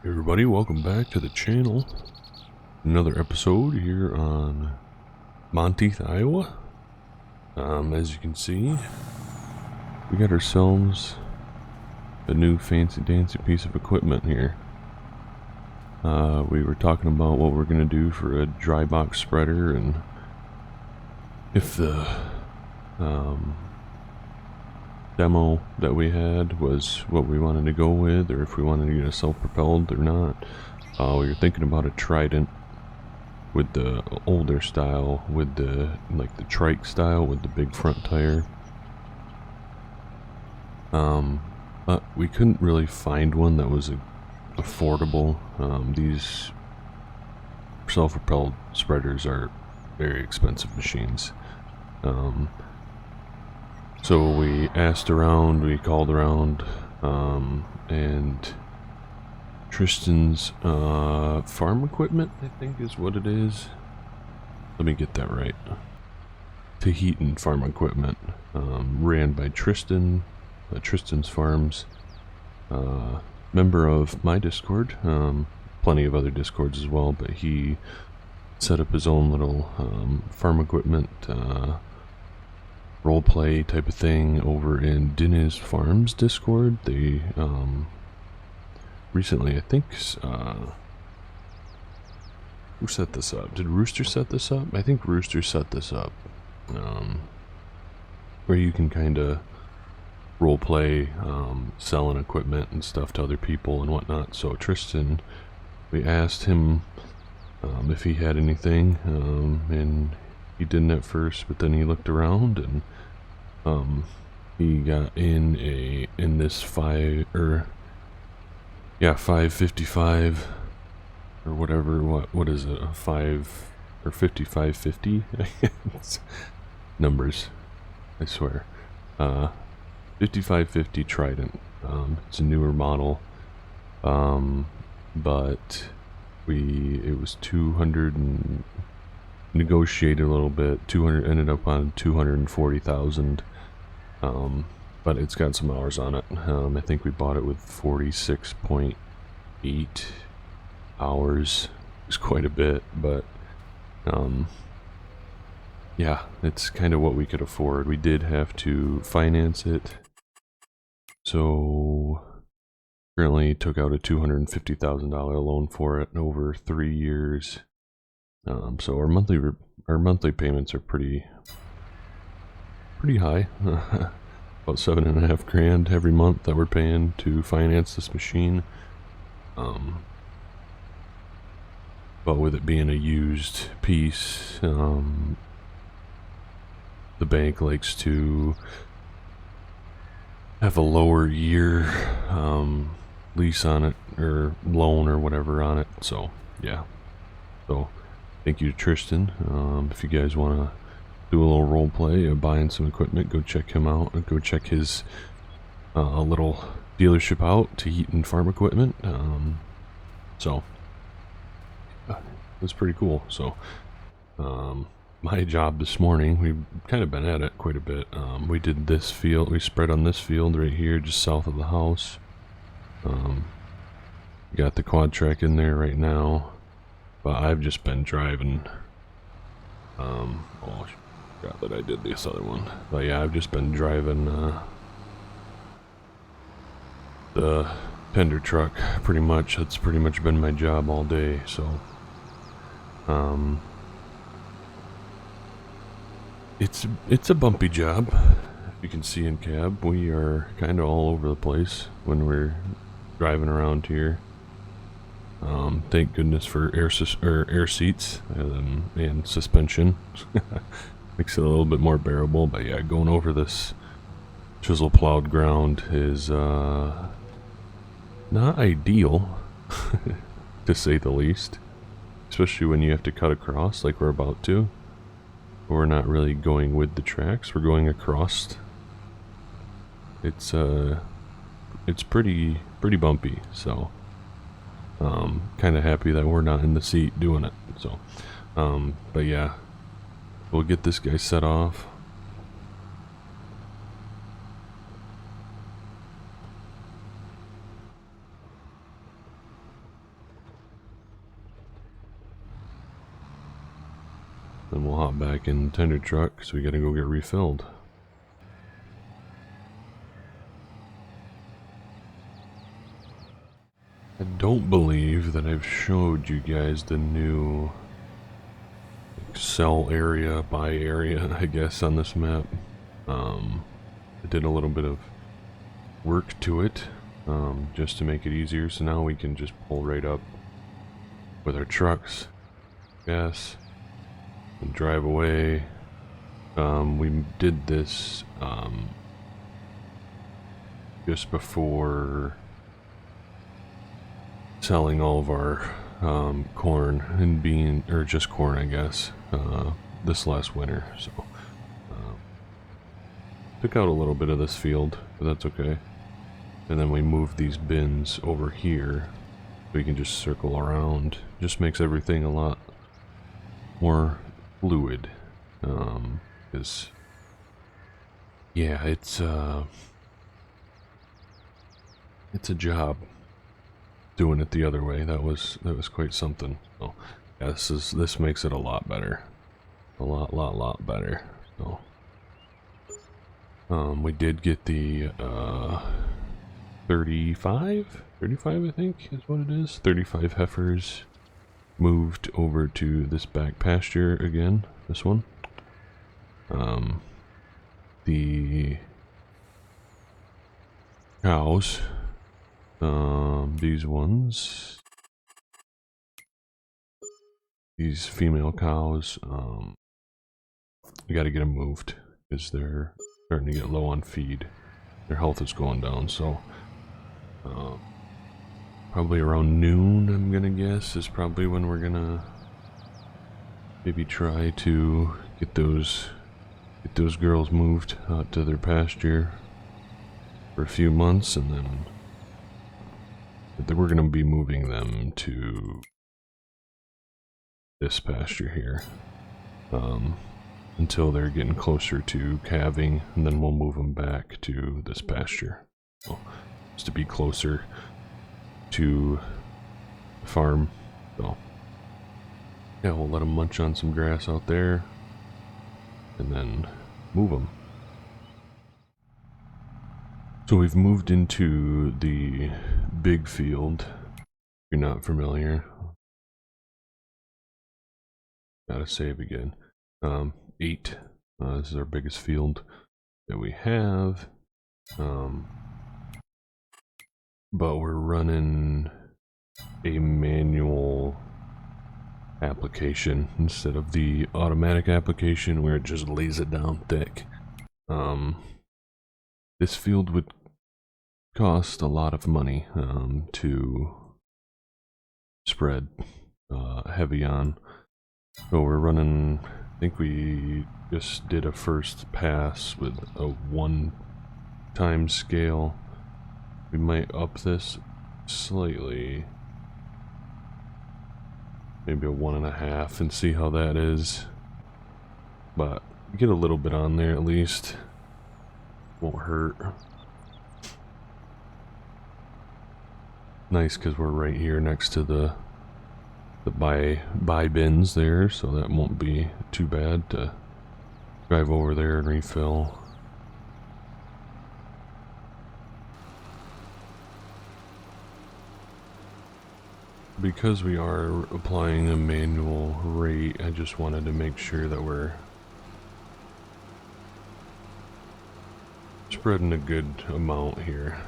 Hey everybody, welcome back to the channel. Another episode here on Monteith, Iowa. As you can see, we got ourselves a new fancy dancy piece of equipment here. We were talking about what we're going to do for a dry box spreader, and if the demo that we had was what we wanted to go with, or if we wanted to get a self-propelled or not. We were thinking about a Trident with the older style, with the the trike style with the big front tire. But we couldn't really find one that was affordable. These self-propelled spreaders are very expensive machines. So we asked around, we called around, and Tristan's farm equipment, I think is what it is. Let me get that right. Tahitian farm equipment, ran by Tristan, Tristan's Farms, member of my Discord, plenty of other Discords as well, but he set up his own little farm equipment roleplay type of thing over in Din's Farms Discord. They recently, I think, who set this up? Did Rooster set this up? I think Rooster set this up, where you can kind of roleplay selling equipment and stuff to other people and whatnot. So Tristan, we asked him if he had anything, and he didn't at first, but then he looked around and he got in this 555 or whatever. What is it? A 5 or 5550? Numbers, I swear. 5550 Trident. It's a newer model, but it was 200 and negotiated a little bit. 200 ended up on 240,000. But it's got some hours on it. I think we bought it with 46.8 hours. It's quite a bit, but yeah, it's kind of what we could afford. We did have to finance it, so currently took out a $250,000 loan for it over 3 years. So our monthly payments are pretty high. About $7.5 grand every month that we're paying to finance this machine. But with it being a used piece, the bank likes to have a lower year lease on it, or loan or whatever on it. So yeah. So thank you to Tristan. If you guys want to do a little role play of buying some equipment, go check him out, and go check his little dealership out, Tahitian Farm Equipment. So that's pretty cool. So my job this morning, we've kind of been at it quite a bit. We did this field, we spread on this field right here just south of the house. Got the quad track in there right now, but I've just been driving. Oh, I forgot that I did this other one. But yeah, I've just been driving the tender truck pretty much. That's pretty much been my job all day. So it's a bumpy job. If you can see in cab, we are kind of all over the place when we're driving around here. Thank goodness for air seats and suspension. Makes it a little bit more bearable. But yeah, going over this chisel plowed ground is not ideal, to say the least. Especially when you have to cut across like we're about to. We're not really going with the tracks, we're going across. It's pretty bumpy, so kind of happy that we're not in the seat doing it. So but yeah, we'll get this guy set off. then we'll hop back in the tender truck because we gotta go get refilled. I don't believe that I've showed you guys the new cell area by area, I guess, on this map. I did a little bit of work to it just to make it easier, so now we can just pull right up with our trucks, gas, and drive away. We did this just before selling all of our corn and bean, or just corn, I guess, this last winter. So took out a little bit of this field, but that's okay. And then we moved these bins over here so we can just circle around. Just makes everything a lot more fluid. Because yeah, it's a job doing it the other way. That was quite something. So yeah, this makes it a lot better, a lot better. So we did get the 35 I think is what it is. 35 heifers moved over to this back pasture again. This one. The cows. These ones. These female cows. We got to get them moved because they're starting to get low on feed. Their health is going down, so probably around noon, I'm gonna guess, is probably when we're gonna maybe try to get those girls moved out to their pasture for a few months, and then we're gonna be moving them to this pasture here until they're getting closer to calving, and then we'll move them back to this pasture. So, just to be closer to the farm. So yeah, we'll let them munch on some grass out there and then move them. So we've moved into the big field. If you're not familiar, gotta save again. 8. This is our biggest field that we have. But we're running a manual application instead of the automatic application where it just lays it down thick. This field would cost a lot of money to spread heavy on. So we're running, I think we just did a first pass with a 1 time scale. We might up this slightly, maybe a 1.5, and see how that is. But get a little bit on there at least, won't hurt. Nice because we're right here next to the buy bins there, so that won't be too bad to drive over there and refill. Because we are applying a manual rate, I just wanted to make sure that we're spreading a good amount here.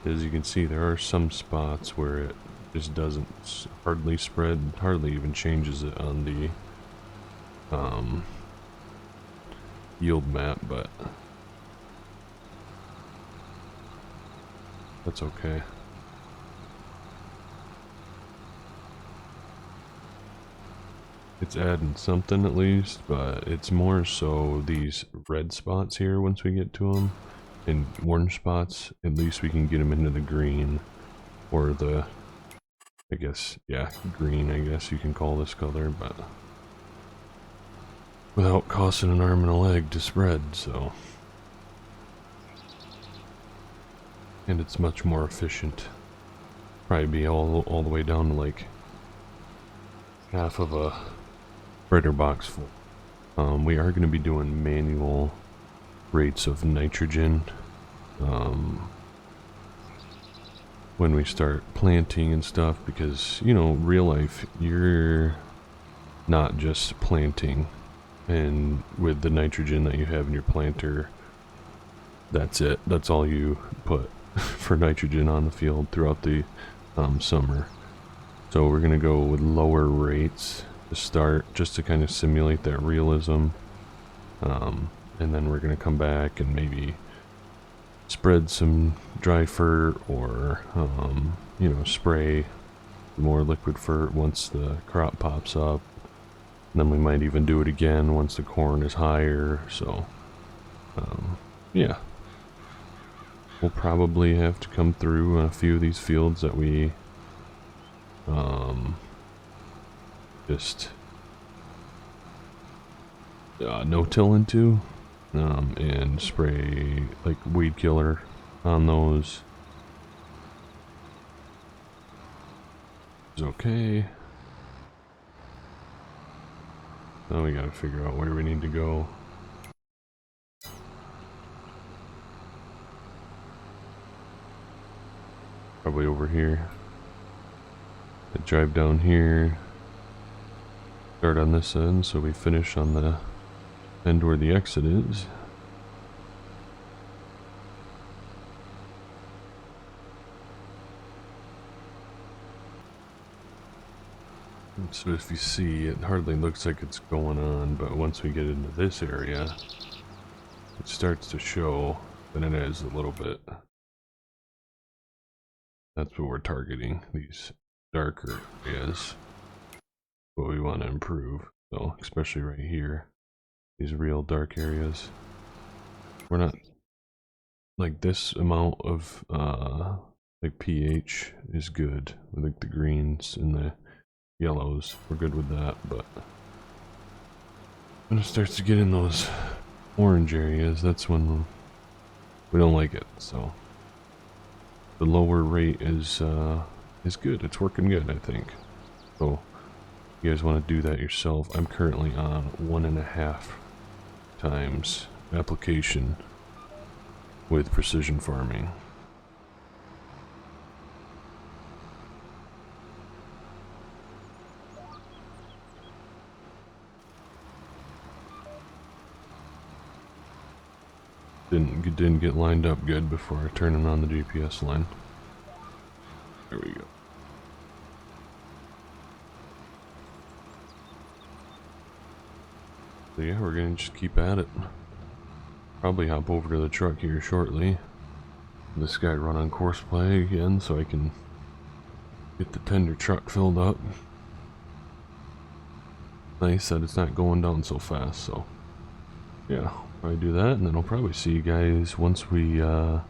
As you can see, there are some spots where it just doesn't hardly spread, hardly even changes it on the yield map, but that's okay. It's adding something at least, but it's more so these red spots here once we get to them, and orange spots, at least we can get them into the green, or the, I guess, yeah, green, I guess you can call this color, but without costing an arm and a leg to spread, so. And it's much more efficient. Probably be all the way down to like half of a spreader box full. We are going to be doing manual rates of nitrogen when we start planting and stuff, because, you know, real life, you're not just planting, and with the nitrogen that you have in your planter, that's it. That's all you put for nitrogen on the field throughout the summer. So we're going to go with lower rates to start, just to kind of simulate that realism. And then we're going to come back and maybe spread some dry fert, or you know, spray more liquid fert once the crop pops up. And then we might even do it again once the corn is higher. So yeah, we'll probably have to come through a few of these fields that we just no-till into, and spray like weed killer on those. It's okay. Now we gotta figure out where we need to go. Probably over here. I drive down here, start on this end, so we finish on the end where the exit is. So if you see, it hardly looks like it's going on, but once we get into this area, it starts to show that it is a little bit. That's what we're targeting, these darker areas, what we want to improve. So especially right here, these real dark areas, we're not like this amount of like pH is good. I think the greens and the yellows, we're good with that, but when it starts to get in those orange areas, that's when we don't like it. So the lower rate is good. It's working good, I think. So if you guys want to do that yourself, I'm currently on 1.5 times application with precision farming. Didn't get lined up good before turning on the GPS line. There we go. So yeah, we're gonna just keep at it. Probably hop over to the truck here shortly. This guy run on course play again, so I can get the tender truck filled up. Nice that it's not going down so fast, so yeah, probably do that, and then I'll probably see you guys once we get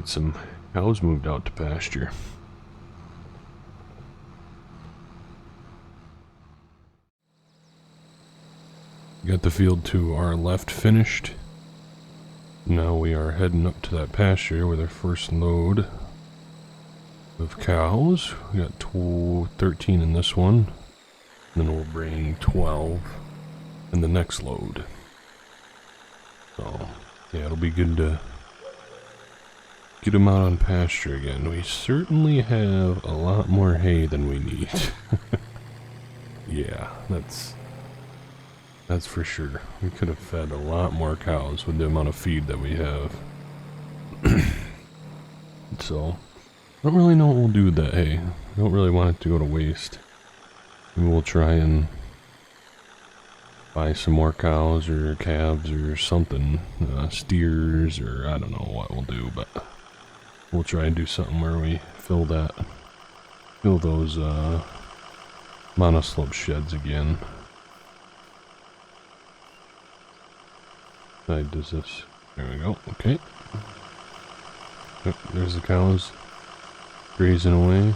some cows moved out to pasture. Got the field to our left finished. Now we are heading up to that pasture with our first load of cows. We got 13 in this one, and then we'll bring 12 in the next load. So yeah, it'll be good to get them out on pasture again. We certainly have a lot more hay than we need. Yeah, that's for sure. We could have fed a lot more cows with the amount of feed that we have. So I don't really know what we'll do with that hay. I don't really want it to go to waste. Maybe we'll try and buy some more cows or calves or something, steers, or I don't know what we'll do, but we'll try and do something where we fill those monoslope sheds again. Side does this. There we go. Okay. Yep, there's the cows grazing away.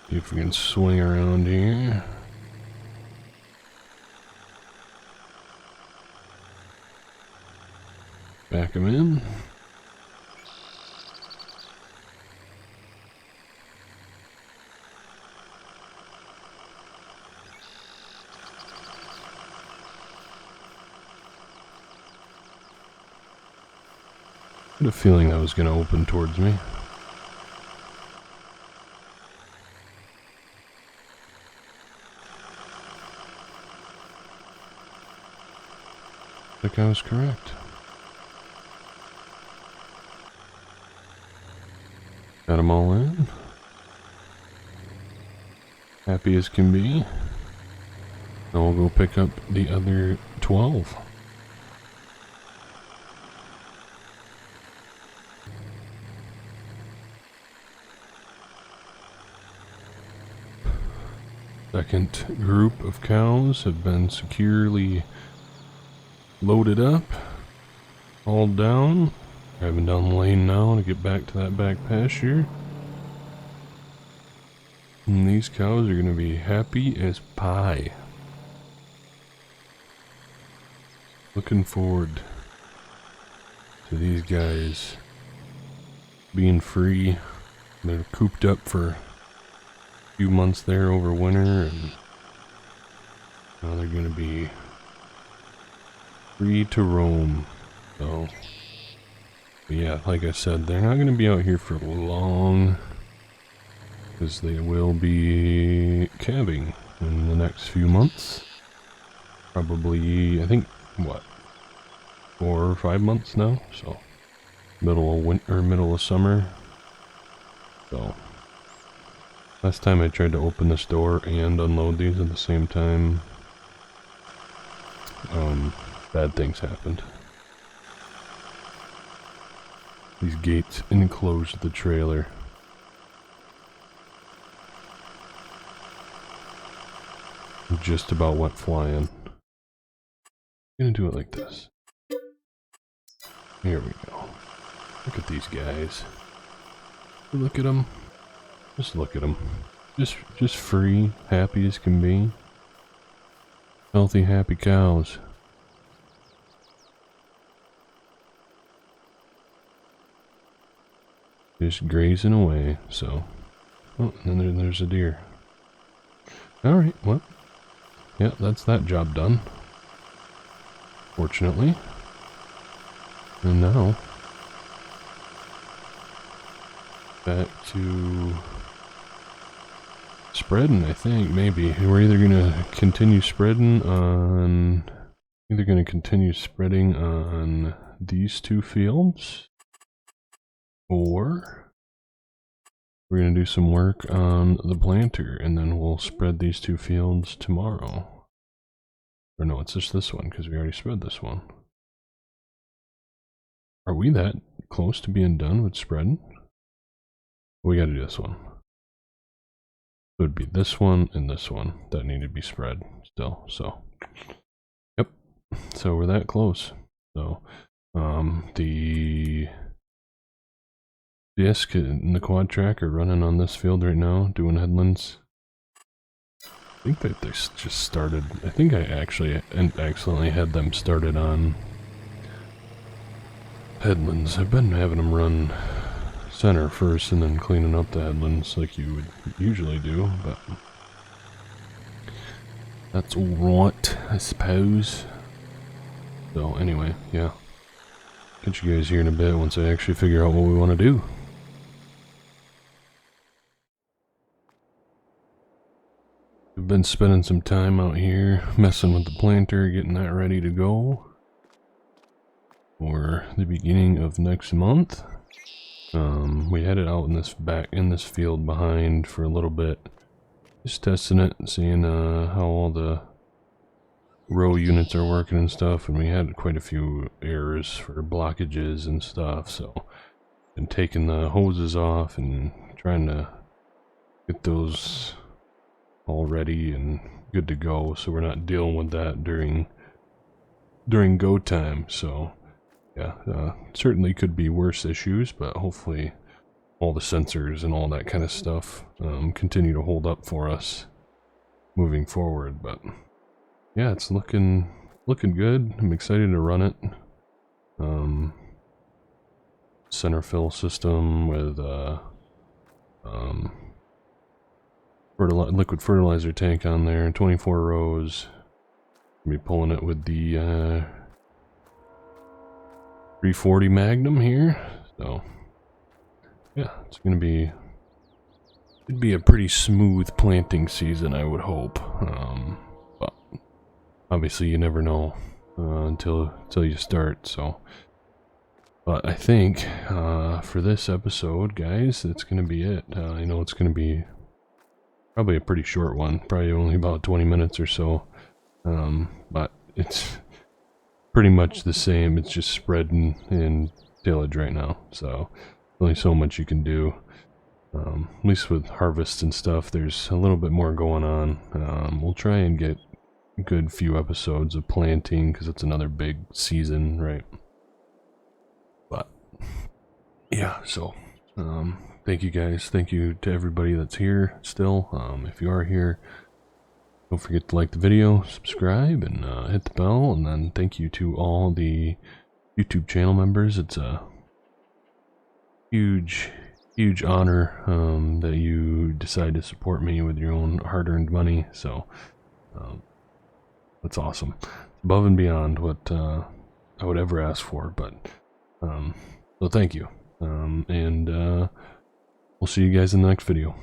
See if we can swing around here. pack them in. I had a feeling that was going to open towards me. I think I was correct. Got them all in. Happy as can be. Now we'll go pick up the other 12. Second group of cows have been securely loaded up, hauled down, driving down the lane now to get back to that back pasture. And these cows are going to be happy as pie. Looking forward to these guys being free. They're cooped up for few months there over winter, and now they're gonna be free to roam. So, but yeah, like I said, they're not gonna be out here for long because they will be calving in the next few months. Probably, I think, what, 4 or 5 months now. So, middle of winter, middle of summer. So. Last time I tried to open this door and unload these at the same time, bad things happened. These gates enclosed the trailer. Just about went flying. I'm gonna do it like this. Here we go. Look at these guys. Look at them. Just look at them. Just free, happy as can be. Healthy, happy cows. Just grazing away, so. Oh, and then there's a deer. Alright, well. Yeah, that's that job done. Fortunately. And now, back to spreading, I think, maybe. We're either gonna continue spreading on these 2 fields, or we're gonna do some work on the planter, and then we'll spread these 2 fields tomorrow. Or no, it's just this one, because we already spread this one. Are we that close to being done with spreading? We gotta do this one. It would be this one and this one that need to be spread still, so. Yep, so we're that close. So, the disc and the quad track are running on this field right now, doing headlands. I think that they just started, I think I actually accidentally had them started on headlands. I've been having them run center first and then cleaning up the headlands like you would usually do, but that's alright, I suppose. So anyway, yeah. Catch you guys here in a bit once I actually figure out what we want to do. We've been spending some time out here messing with the planter, getting that ready to go for the beginning of next month. We had it out in this field behind for a little bit, just testing it and seeing how all the row units are working and stuff, and we had quite a few errors for blockages and stuff, so been taking the hoses off and trying to get those all ready and good to go, so we're not dealing with that during go time. So yeah, certainly could be worse issues, but hopefully all the sensors and all that kind of stuff continue to hold up for us moving forward. But yeah, it's looking good. I'm excited to run it. center fill system with liquid fertilizer tank on there, 24 rows. I'll be pulling it with the 340 Magnum here, so yeah, it's gonna be, it'd be a pretty smooth planting season, I would hope. But obviously you never know until you start. So, but I think for this episode, guys, that's gonna be it. I know it's gonna be probably a pretty short one, probably only about 20 minutes or so. But it's pretty much the same. It's just spreading in tillage right now, so only so much you can do. At least with harvests and stuff, there's a little bit more going on. We'll try and get a good few episodes of planting because it's another big season, right? But yeah, so thank you guys. Thank you to everybody that's here still. If you are here, don't forget to like the video, subscribe, and hit the bell. And then thank you to all the YouTube channel members. It's a huge honor that you decide to support me with your own hard-earned money. So that's awesome. Above and beyond what I would ever ask for. But so thank you. And we'll see you guys in the next video.